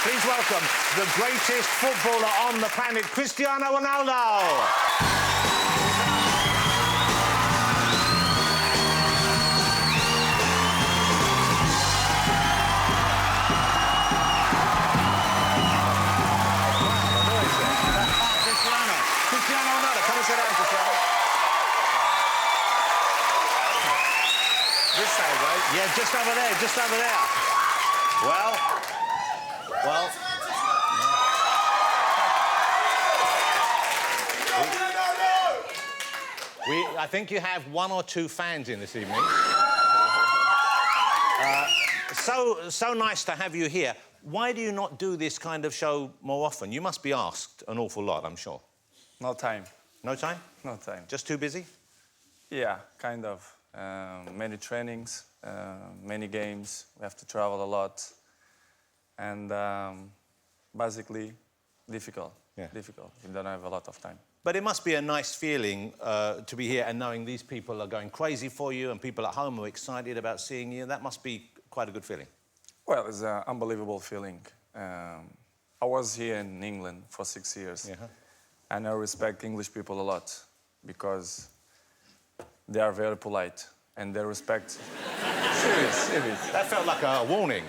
Please welcome the greatest footballer on the planet, Cristiano Ronaldo. Cristiano Ronaldo, come and sit down, Cristiano. This side, right? Yeah, just over there, just over there. Well. I think you have one or two fans in this evening. So nice to have you here. Why do you not do this kind of show more often? You must be asked an awful lot, I'm sure. No time. No time? No time. Just too busy? Yeah, kind of. Many trainings, many games. We have to travel a lot. And basically, difficult. Yeah. Difficult. We don't have a lot of time. But it must be a nice feeling to be here and knowing these people are going crazy for you and people at home are excited about seeing you. That must be quite a good feeling. Well, it's an unbelievable feeling. I was here in England for 6 years. Yeah. And I respect English people a lot because they are very polite and they respect... Serious. That felt like a warning.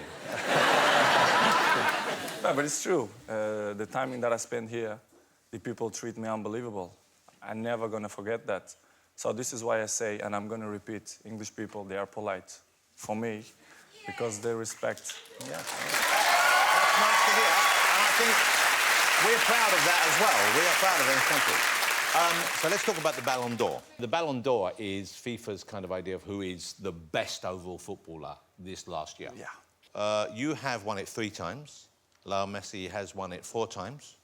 No, but it's true. The timing that I spent here, the people treat me unbelievable. I'm never gonna forget that. So this is why I say, and I'm gonna repeat, English people, they are polite for me because they respect. Yeah. That's nice to hear. And I think we're proud of that as well. We are proud of it, thank you. So let's talk about the Ballon d'Or. The Ballon d'Or is FIFA's kind of idea of who is the best overall footballer this last year. Yeah. You have won it 3 times. Lionel Messi has won it 4 times.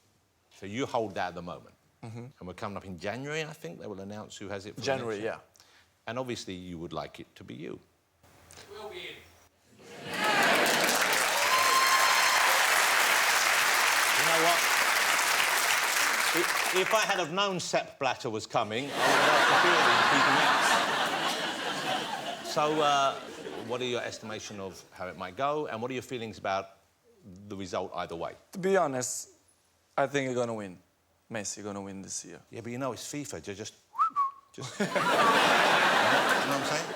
So you hold that at the moment. And we're coming up in January, I think. They will announce who has it for January, yeah. And obviously you would like it to be you. We'll be in. You know what? If I had have known Sepp Blatter was coming, I would have asked the feeling. So, what are your estimation of how it might go, and what are your feelings about the result either way? To be honest, I think you're gonna win. Messi gonna win this year. Yeah, but you know it's FIFA. You're just... you know what I'm saying?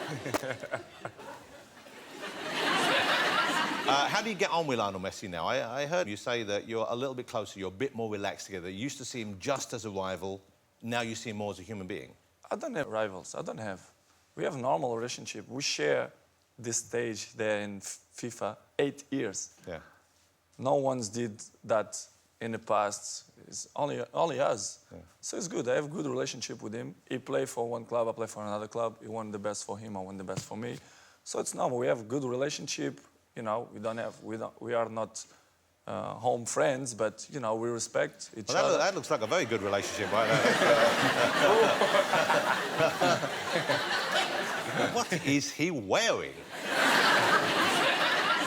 How do you get on with Lionel Messi now? I heard you say that you're a little bit closer, you're a bit more relaxed together. You used to see him just as a rival, now you see him more as a human being. I don't have rivals, I don't have. We have a normal relationship. We share this stage there in FIFA 8 years. Yeah. No one's did that in the past. It's only us. Yeah. So it's good. I have a good relationship with him. He plays for one club, I play for another club. He won the best for him, I won the best for me. So it's normal. We have a good relationship. You know, we are not home friends, but you know, we respect each other. That looks like a very good relationship, right there. What is he wearing?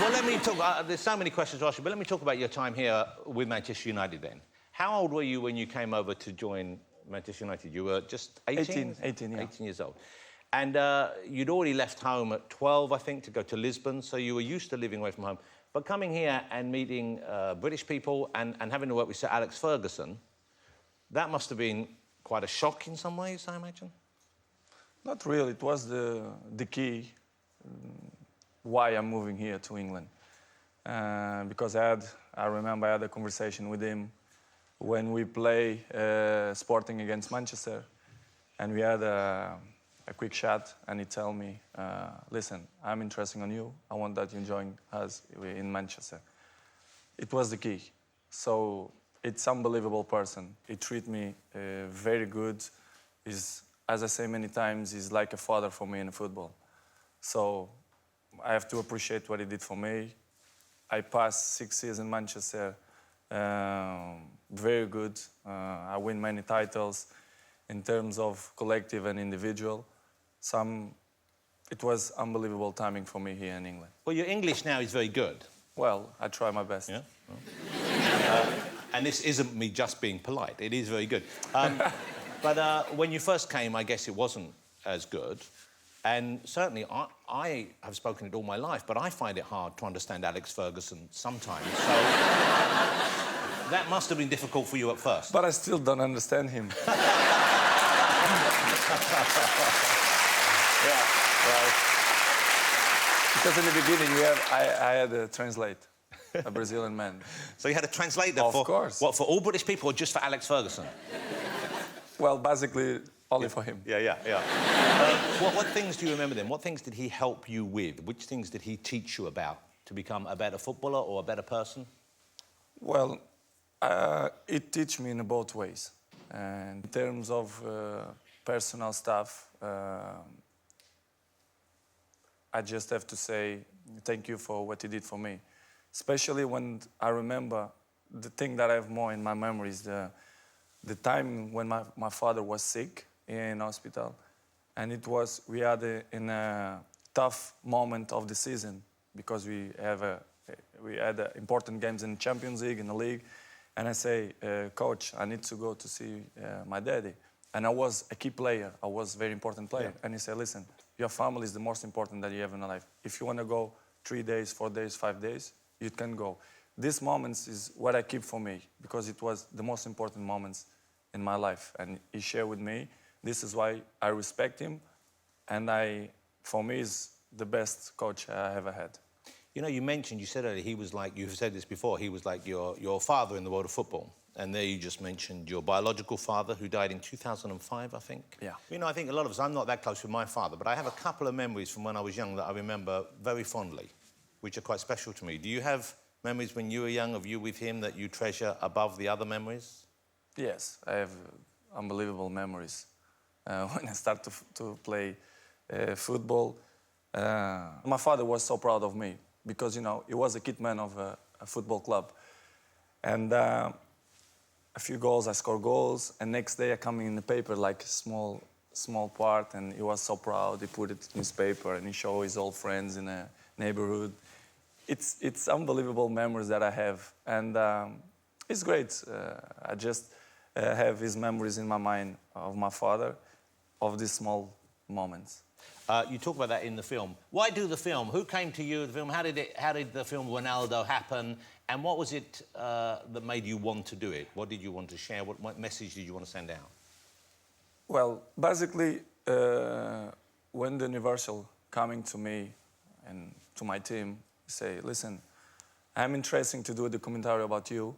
Well, let me talk. There's so many questions to ask you, but let me talk about your time here with Manchester United then. How old were you when you came over to join Manchester United? You were just 18? 18, yeah. 18 years old. And you'd already left home at 12, I think, to go to Lisbon, so you were used to living away from home. But coming here and meeting British people and having to work with Sir Alex Ferguson, that must have been quite a shock in some ways, I imagine? Not really. It was the key why I'm moving here to England. Because I remember I had a conversation with him when we play Sporting against Manchester, and we had a quick chat, and he told me, listen, I'm interested in you. I want that you join us in Manchester. It was the key. So it's unbelievable person. He treat me very good. He's, as I say many times, he's like a father for me in football. So I have to appreciate what he did for me. I passed 6 years in Manchester, very good. I win many titles in terms of collective and individual. It was unbelievable timing for me here in England. Well, your English now is very good. Well, I try my best. Yeah? And this isn't me just being polite. It is very good. But when you first came, I guess it wasn't as good. And certainly, I have spoken it all my life, but I find it hard to understand Alex Ferguson sometimes. So that must have been difficult for you at first. But I still don't understand him. Yeah, well, because in the beginning I had to translate, a Brazilian man. So you had a translator Of for... course. What, for all British people or just for Alex Ferguson? Well, basically, only for him. Yeah. What things do you remember then? What things did he help you with? Which things did he teach you about to become a better footballer or a better person? Well, it teach me in both ways. And in terms of personal stuff, I just have to say thank you for what he did for me. Especially when I remember the thing that I have more in my memory is the time when my father was sick in hospital. And we had in a tough moment of the season because we had important games in Champions League, in the league. And I say, coach, I need to go to see my daddy. And I was a key player. I was a very important player. Yeah. And he said, listen, your family is the most important that you have in your life. If you want to go 3 days, 4 days, 5 days, you can go. These moments is what I keep for me because it was the most important moments in my life. And he shared with me. This is why I respect him. And for me, is the best coach I ever had. You know, you said earlier, he was like, you've said this before, he was like your father in the world of football. And there you just mentioned your biological father, who died in 2005, I think. Yeah. You know, I think a lot of us, I'm not that close with my father, but I have a couple of memories from when I was young that I remember very fondly, which are quite special to me. Do you have memories when you were young of you with him that you treasure above the other memories? Yes, I have unbelievable memories. When I started to play football, my father was so proud of me because, you know, he was a kit man of a football club. And a few goals, I score goals, and next day I come in the paper like a small part, and he was so proud. He put it in his paper and he showed his old friends in a neighborhood. It's unbelievable memories that I have, and it's great. I just have his memories in my mind of my father, of these small moments. You talk about that in the film. Why do the film? Who came to you, the film? How did the film Ronaldo happen? And what was it that made you want to do it? What did you want to share? What message did you want to send out? Well, basically, when the Universal coming to me and to my team, say, listen, I'm interested to do a documentary about you.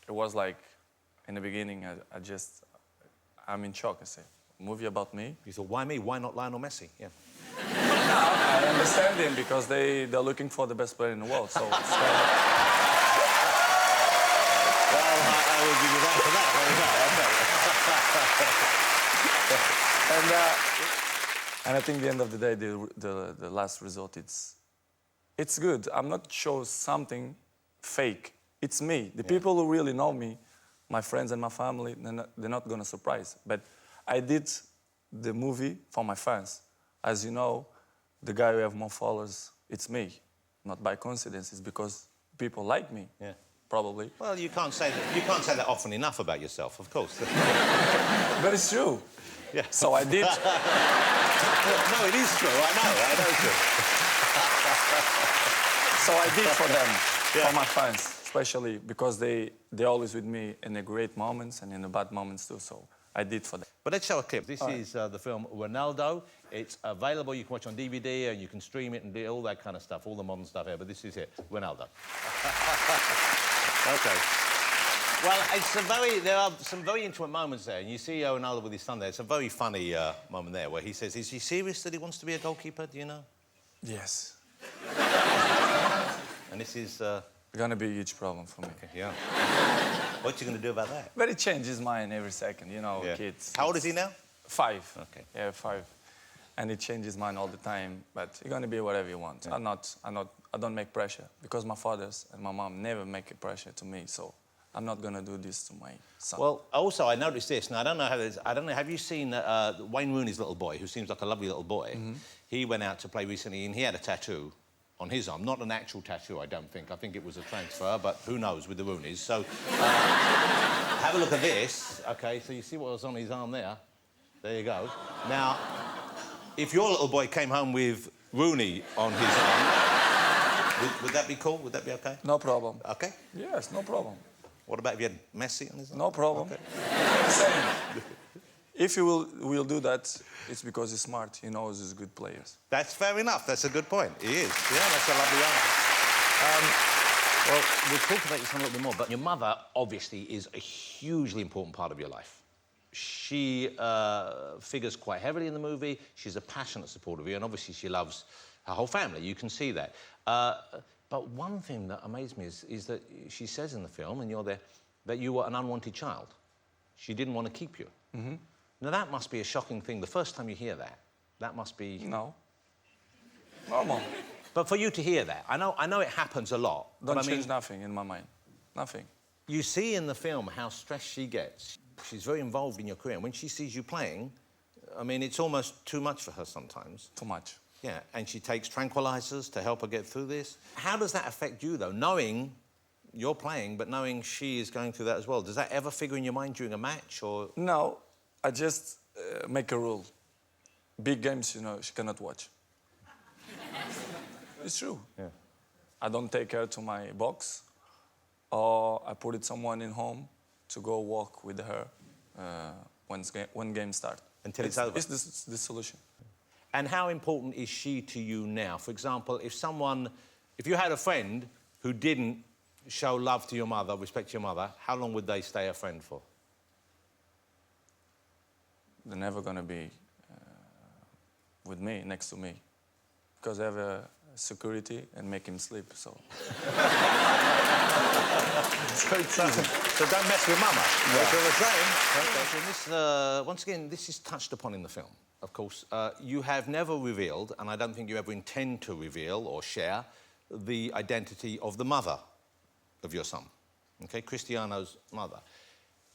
It was like, in the beginning, I'm in shock. I say, movie about me? You thought, why me? Why not Lionel Messi? Yeah. I understand him because they're looking for the best player in the world. So it's kind of... Well, I will give you that for that. There you go. And I think at the end of the day, the last result, it's good. I'm not showing something fake. It's me. The people who really know me, my friends and my family, they're not going to surprise. But I did the movie for my fans. As you know, the guy who have more followers, it's me. Not by coincidence, it's because people like me. Yeah. Probably. Well, you can't say that often enough about yourself, of course. But it's true. Yeah. So I did. No, it is true. I know it's true. So I did for them, for my fans, especially because they're always with me in the great moments and in the bad moments too. So I did for them. But let's show a clip. This is the film Ronaldo. It's available. You can watch on DVD and you can stream it and do all that kind of stuff, all the modern stuff here. But this is it, Ronaldo. Okay. Well, there are some very intimate moments there. And you see Ronaldo with his son there. It's a very funny moment there where he says, is he serious that he wants to be a goalkeeper? Do you know? Yes. And this is... Gonna be a huge problem for me. Okay, yeah. What you going to do about that? But it changes mind every second, you know, kids. How old is he now? 5. Okay. Yeah, 5. And it changes mind all the time, but you're gonna be whatever you want. Yeah. I don't make pressure because my fathers and my mom never make a pressure to me, so I'm not gonna do this to my son. Well, also, I noticed this. Now, I don't know, have you seen Wayne Rooney's little boy, who seems like a lovely little boy? Mm-hmm. He went out to play recently and he had a tattoo on his arm. Not an actual tattoo, I don't think. I think it was a transfer, but who knows with the Rooneys. So, have a look at this. OK, so you see what was on his arm there? There you go. Now, if your little boy came home with Rooney on his arm, would that be cool? Would that be okay? No problem. Okay. Yes, no problem. What about if you had Messi on his arm? No problem. Okay. Same. If he will do that, it's because he's smart. He knows he's good players. That's fair enough. That's a good point. He is. Yeah, that's a lovely answer. Well, we'll talk about this a little bit more, but your mother, obviously, is a hugely important part of your life. She figures quite heavily in the movie. She's a passionate supporter of you, and obviously she loves her whole family. You can see that. But one thing that amazed me is that she says in the film, and you're there, that you were an unwanted child. She didn't want to keep you. Mm-hmm. Now, that must be a shocking thing. The first time you hear that, that must be... No. Normal. But for you to hear that, I know it happens a lot. Don't but I change mean, nothing in my mind. Nothing. you see in the film how stressed she gets. She's very involved in your career. And when she sees you playing, I mean, it's almost too much for her sometimes. Too much. Yeah, and she takes tranquilizers to help her get through this. How does that affect you, though, knowing you're playing, but knowing she is going through that as well? Does that ever figure in your mind during a match, or...? No, I just make a rule. Big games, you know, she cannot watch. It's true. Yeah. I don't take her to my box, or I put it someone in home to go walk with her when game starts. Until it's over. It's the solution. And how important is she to you now? For example, if you had a friend who didn't show love to your mother, respect to your mother, how long would they stay a friend for? They're never gonna be with me, next to me, because I have a security and make him sleep, so... So don't mess with mama. That's what we're saying. Okay. So this, once again, this is touched upon in the film, of course. You have never revealed, and I don't think you ever intend to reveal or share, the identity of the mother of your son, okay? Cristiano's mother.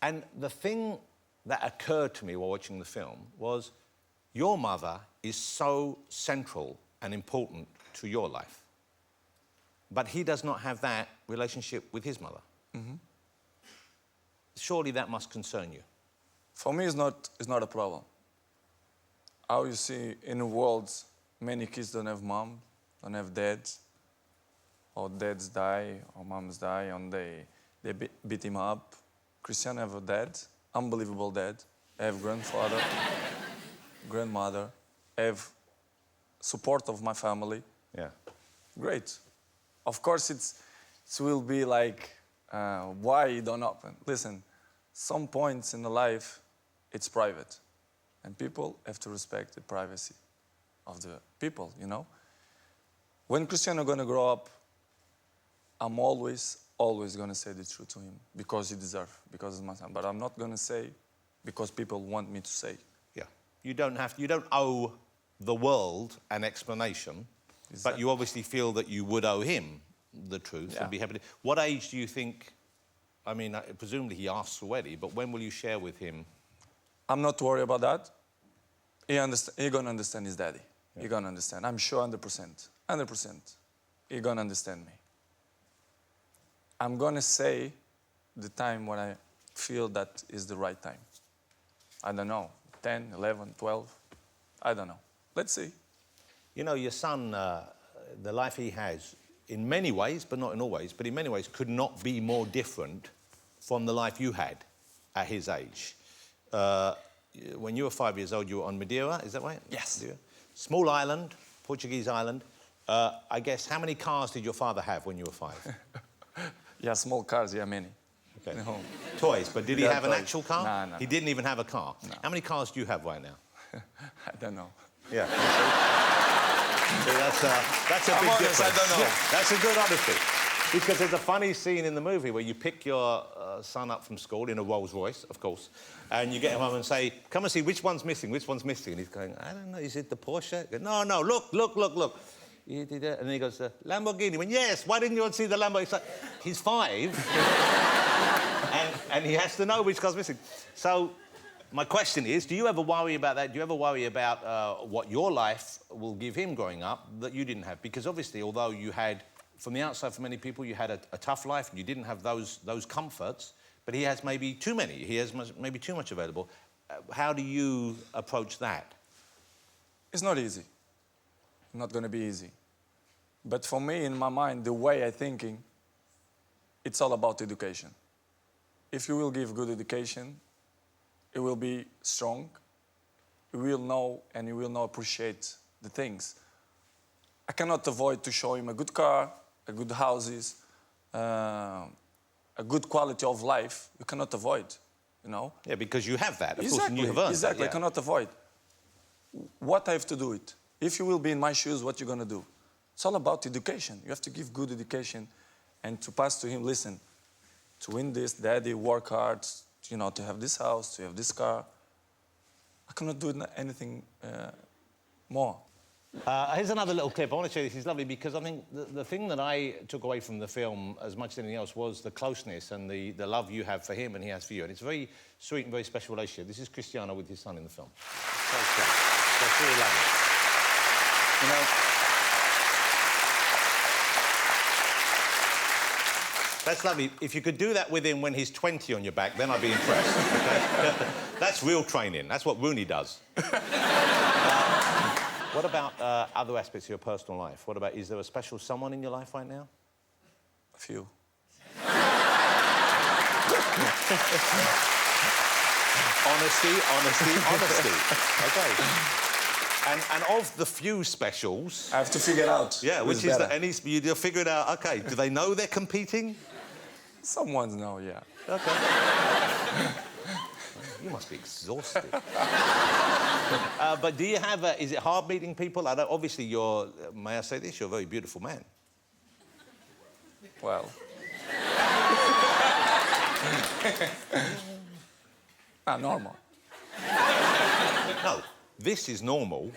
And the thing that occurred to me while watching the film was your mother is so central and important to your life. But he does not have that relationship with his mother. Mm-hmm. Surely that must concern you. For me, it's not a problem. How you see in the world, many kids don't have mom, don't have dads, or dads die, or moms die, and they beat him up. Cristiano have a dad, unbelievable dad. I have grandfather, grandmother. I have support of my family. Yeah. Great. Of course, it will be like, why it don't happen? Listen, some points in the life, it's private. And people have to respect the privacy of the people, you know? When Cristiano gonna grow up, I'm always gonna say the truth to him because he deserves, because it's my son. But I'm not gonna say because people want me to say. Yeah. You don't owe the world an explanation, but you obviously feel that you would owe him the truth and be happy to... What age do you think... I mean, presumably he asks already, but when will you share with him? I'm not worried about that. He gonna understand his daddy. Yeah. He gonna understand. I'm sure 100%. 100%. He gonna understand me. I'm gonna say the time when I feel that is the right time. I don't know, 10, 11, 12, I don't know. Let's see. You know, your son, the life he has, in many ways, but not in all ways, but in many ways, could not be more different from the life you had at his age. When you were 5 years old, you were on Madeira, is that right? Yes. Madeira. Small island, Portuguese island. I guess, how many cars did your father have when you were 5? Yeah, small cars, yeah, many. Okay. No. Toys, but did he have an toys. actual car? No. He didn't even have a car. No. How many cars do you have right now? I don't know. Yeah. See, that's a big honest, difference. I don't know. Yeah, that's a good honesty. Because there's a funny scene in the movie where you pick your son up from school in a Rolls Royce, of course, and you get him home and say, come and see which one's missing, which one's missing. And he's going, I don't know, is it the Porsche? Goes, no, look. And then he goes, Lamborghini. He went, yes, why didn't you want to see the Lamborghini? Like, he's 5, and he has to know which car's missing. So my question is, do you ever worry about that? Do you ever worry about what your life will give him growing up that you didn't have? Because obviously, although you had, from the outside for many people, you had a tough life and you didn't have those comforts, but he has maybe too many. He has maybe too much available. how do you approach that? It's not easy. Not going to be easy. But for me, in my mind, the way I'm thinking, it's all about education. If you will give good education, it will be strong. You will know and you will know appreciate the things. I cannot avoid to show him a good car, a good houses, a good quality of life. You cannot avoid, you know. Yeah, because you have that, of course, and Exactly, you have earned exactly. that, yeah. I cannot avoid. What I have to do it. If you will be in my shoes, what you're going to do? It's all about education. You have to give good education and to pass to him, listen, to win this, daddy, work hard, you know, to have this house, to have this car. I cannot do anything more. Here's another little clip. I want to show you this. It's lovely because I think the thing that I took away from the film as much as anything else was the closeness and the love you have for him and he has for you. And it's a very sweet and very special relationship. This is Cristiano with his son in the film. So sweet. That's really lovely. You know, that's lovely. If you could do that with him when he's 20 on your back, then I'd be impressed. Okay? That's real training. That's what Rooney does. What about other aspects of your personal life? What about, is there a special someone in your life right now? A few. Honesty. Okay. And of the few specials... I have to figure it out. Yeah, which is that you'll figure it out. OK, do they know they're competing? Some ones know, yeah. OK. You must be exhausted. But do you have is it hard meeting people? Obviously, you're, may I say this, you're a very beautiful man. Well. Normal. No, this is normal.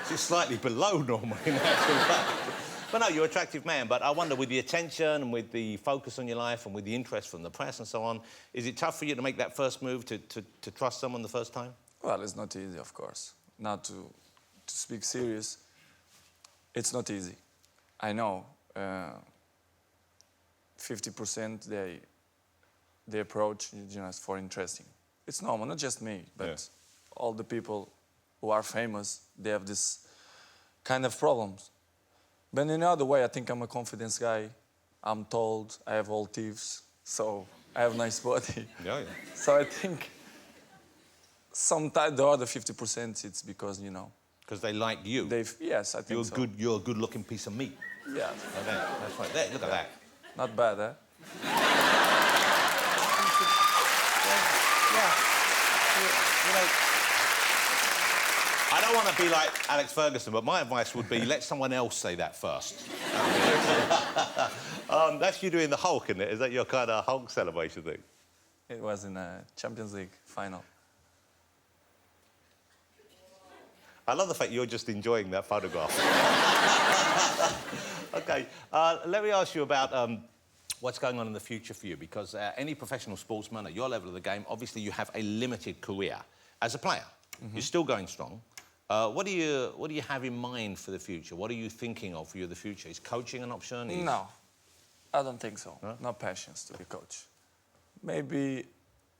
This is slightly below normal in actual fact. But no, you're an attractive man. But I wonder, with the attention and with the focus on your life and with the interest from the press and so on, is it tough for you to make that first move, to trust someone the first time? Well, it's not easy, of course. Now, to speak serious, it's not easy. I know 50% they approach just for interesting. It's normal, not just me, but all the people who are famous, they have this kind of problems. But in another way, I think I'm a confidence guy. I'm told I have all teeth, so I have a nice body. Yeah. So I think sometimes the other 50%, it's because, you know... Because they like you. Yes, I think so. You're a good-looking piece of meat. Yeah. Okay, that's right. There, look at that. Not bad, eh? You know, I don't want to be like Alex Ferguson, but my advice would be let someone else say that first. That's you doing the Hulk, isn't it? Is that your kind of Hulk celebration thing? It was in a Champions League final. I love the fact you're just enjoying that photograph. OK, let me ask you about what's going on in the future for you, because any professional sportsman at your level of the game, obviously you have a limited career as a player. Mm-hmm. You're still going strong. What do you have in mind for the future? What are you thinking of for the future? Is coaching an option? No, I don't think so. Huh? No passions to be coach. Maybe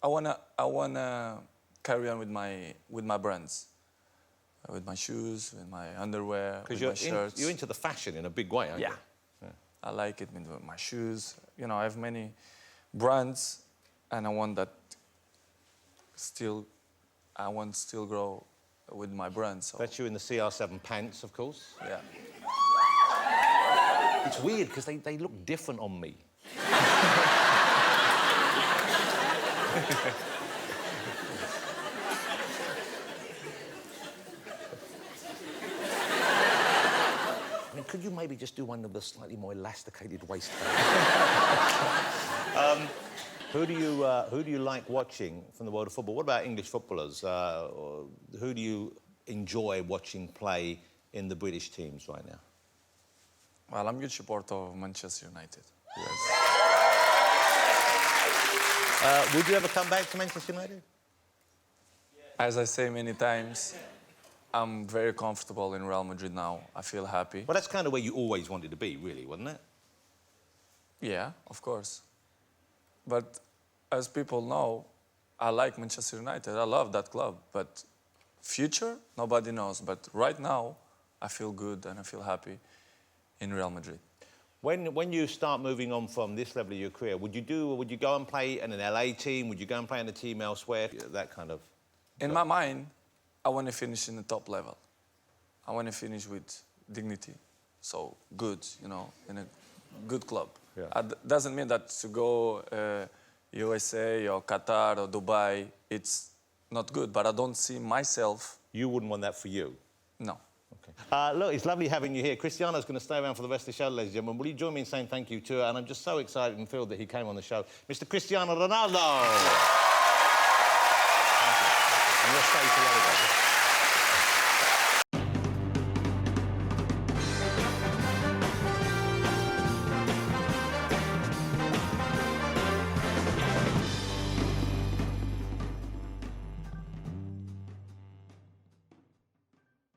I wanna carry on with my brands, with my shoes, with my underwear, with my shirts. You're into the fashion in a big way, aren't you? Yeah. I like it with my shoes. You know, I have many brands, and I want that still. I want to still grow with my brand. So. That's you in the CR7 pants, of course. Yeah. It's weird because they look different on me. I mean, could you maybe just do one of the slightly more elasticated waistbands? Who do you like watching from the world of football? What about English footballers? Who do you enjoy watching play in the British teams right now? Well, I'm a huge supporter of Manchester United. Yes. Would you ever come back to Manchester United? As I say many times, I'm very comfortable in Real Madrid now. I feel happy. Well, that's kind of where you always wanted to be, really, wasn't it? Yeah, of course. But as people know, I like Manchester United. I love that club. But future, nobody knows. But right now, I feel good and I feel happy in Real Madrid. When you start moving on from this level of your career, would you go and play in an LA team? Would you go and play in a team elsewhere? That kind of... In my mind, I want to finish in the top level. I want to finish with dignity. So good, you know, in a good club. Yeah. Doesn't mean that to go USA or Qatar or Dubai, it's not good. But I don't see myself... You wouldn't want that for you? No. Okay. Look, it's lovely having you here. Cristiano's going to stay around for the rest of the show, ladies and gentlemen. Will you join me in saying thank you to her? And I'm just so excited and thrilled that he came on the show. Mr. Cristiano Ronaldo! Thank you. And you're safe for the other guys.